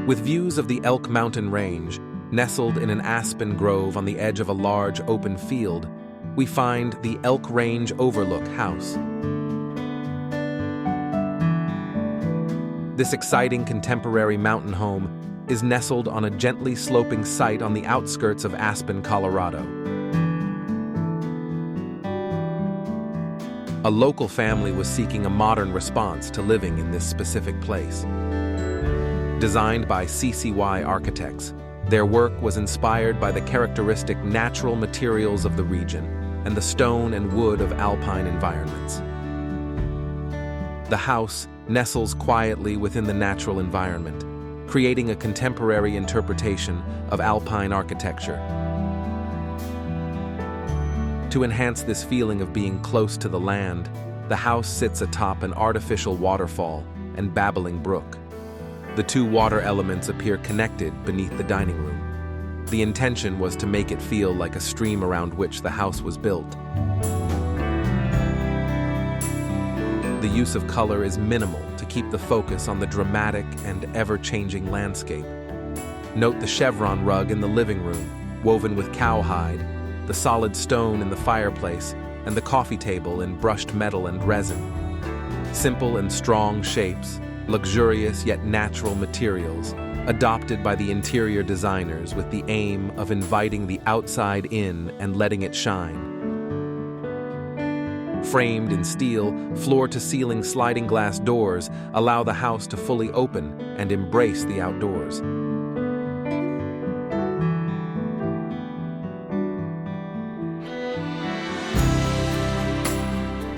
With views of the Elk Mountain range, nestled in an aspen grove on the edge of a large open field, we find the Elk Range Overlook house. This exciting contemporary mountain home is nestled on a gently sloping site on the outskirts of Aspen, Colorado. A local family was seeking a modern response to living in this specific place. Designed by CCY Architects, their work was inspired by the characteristic natural materials of the region and the stone and wood of alpine environments. The house nestles quietly within the natural environment, creating a contemporary interpretation of alpine architecture. To enhance this feeling of being close to the land, the house sits atop an artificial waterfall and babbling brook. The two water elements appear connected beneath the dining room. The intention was to make it feel like a stream around which the house was built. The use of color is minimal to keep the focus on the dramatic and ever-changing landscape. Note the chevron rug in the living room, woven with cowhide, the solid stone in the fireplace, and the coffee table in brushed metal and resin. Simple and strong shapes, luxurious yet natural materials, adopted by the interior designers with the aim of inviting the outside in and letting it shine. Framed in steel, floor-to-ceiling sliding glass doors allow the house to fully open and embrace the outdoors.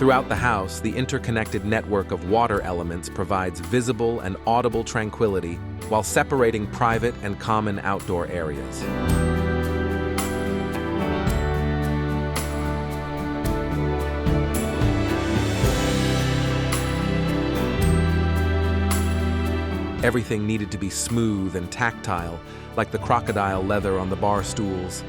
Throughout the house, the interconnected network of water elements provides visible and audible tranquility while separating private and common outdoor areas. Everything needed to be smooth and tactile, like the crocodile leather on the bar stools.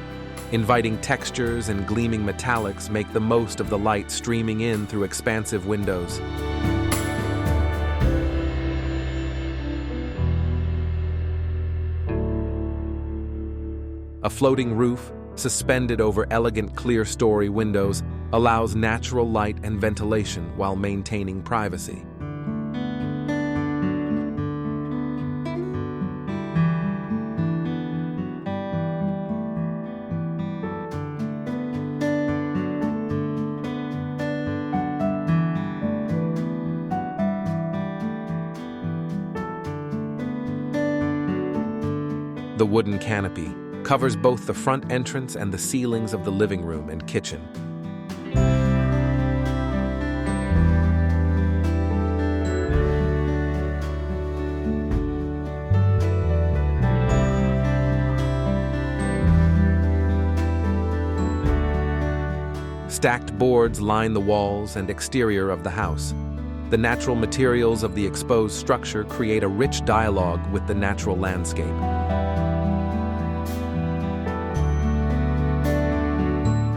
Inviting textures and gleaming metallics make the most of the light streaming in through expansive windows. A floating roof, suspended over elegant clear-story windows, allows natural light and ventilation while maintaining privacy. The wooden canopy covers both the front entrance and the ceilings of the living room and kitchen. Stacked boards line the walls and exterior of the house. The natural materials of the exposed structure create a rich dialogue with the natural landscape.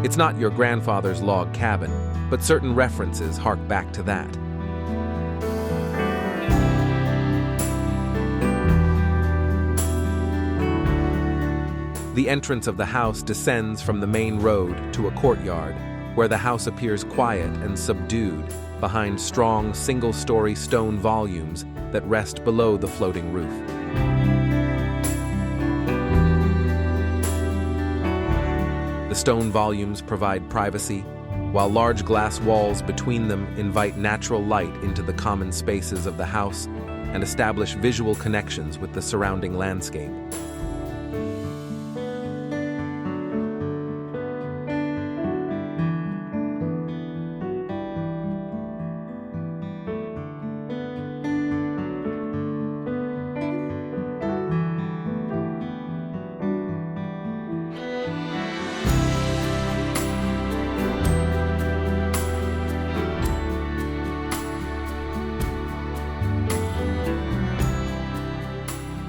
It's not your grandfather's log cabin, but certain references hark back to that. The entrance of the house descends from the main road to a courtyard, where the house appears quiet and subdued behind strong single-story stone volumes that rest below the floating roof. The stone volumes provide privacy, while large glass walls between them invite natural light into the common spaces of the house and establish visual connections with the surrounding landscape.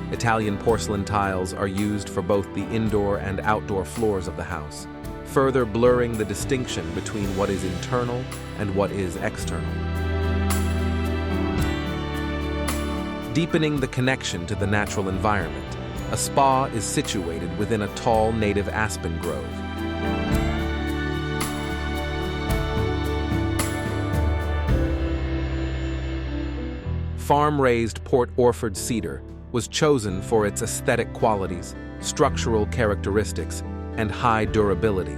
Italian porcelain tiles are used for both the indoor and outdoor floors of the house, further blurring the distinction between what is internal and what is external. deepening the connection to the natural environment. A spa is situated within a tall native aspen grove. Farm-raised Port Orford cedar was chosen for its aesthetic qualities, structural characteristics, and high durability.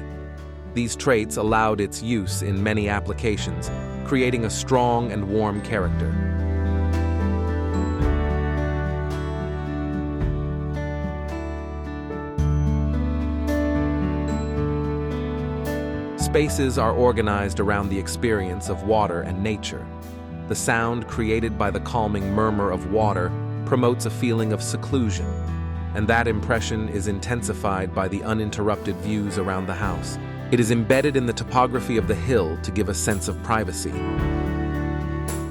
These traits allowed its use in many applications, creating a strong and warm character. Spaces are organized around the experience of water and nature. The sound created by the calming murmur of water promotes a feeling of seclusion, and that impression is intensified by the uninterrupted views around the house. It is embedded in the topography of the hill to give a sense of privacy.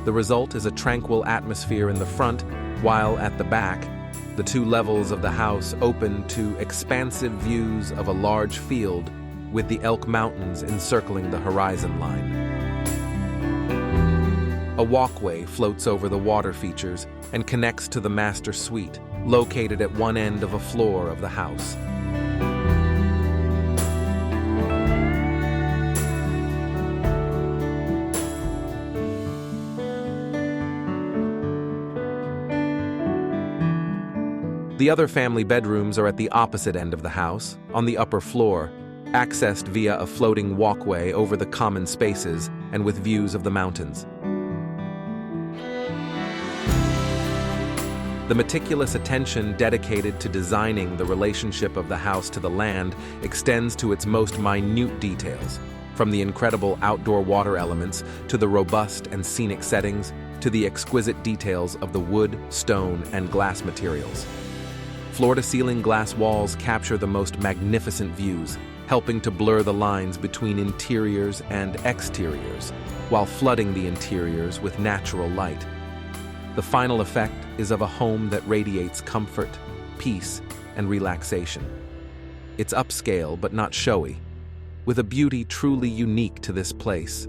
The result is a tranquil atmosphere in the front, while at the back, the two levels of the house open to expansive views of a large field with the Elk Mountains encircling the horizon line. A walkway floats over the water features and connects to the master suite, located at one end of a floor of the house. The other family bedrooms are at the opposite end of the house, on the upper floor, accessed via a floating walkway over the common spaces and with views of the mountains. The meticulous attention dedicated to designing the relationship of the house to the land extends to its most minute details, from the incredible outdoor water elements to the robust and scenic settings to the exquisite details of the wood, stone, and glass materials. Floor-to-ceiling glass walls capture the most magnificent views, helping to blur the lines between interiors and exteriors, while flooding the interiors with natural light. The final effect is of a home that radiates comfort, peace, and relaxation. It's upscale but not showy, with a beauty truly unique to this place.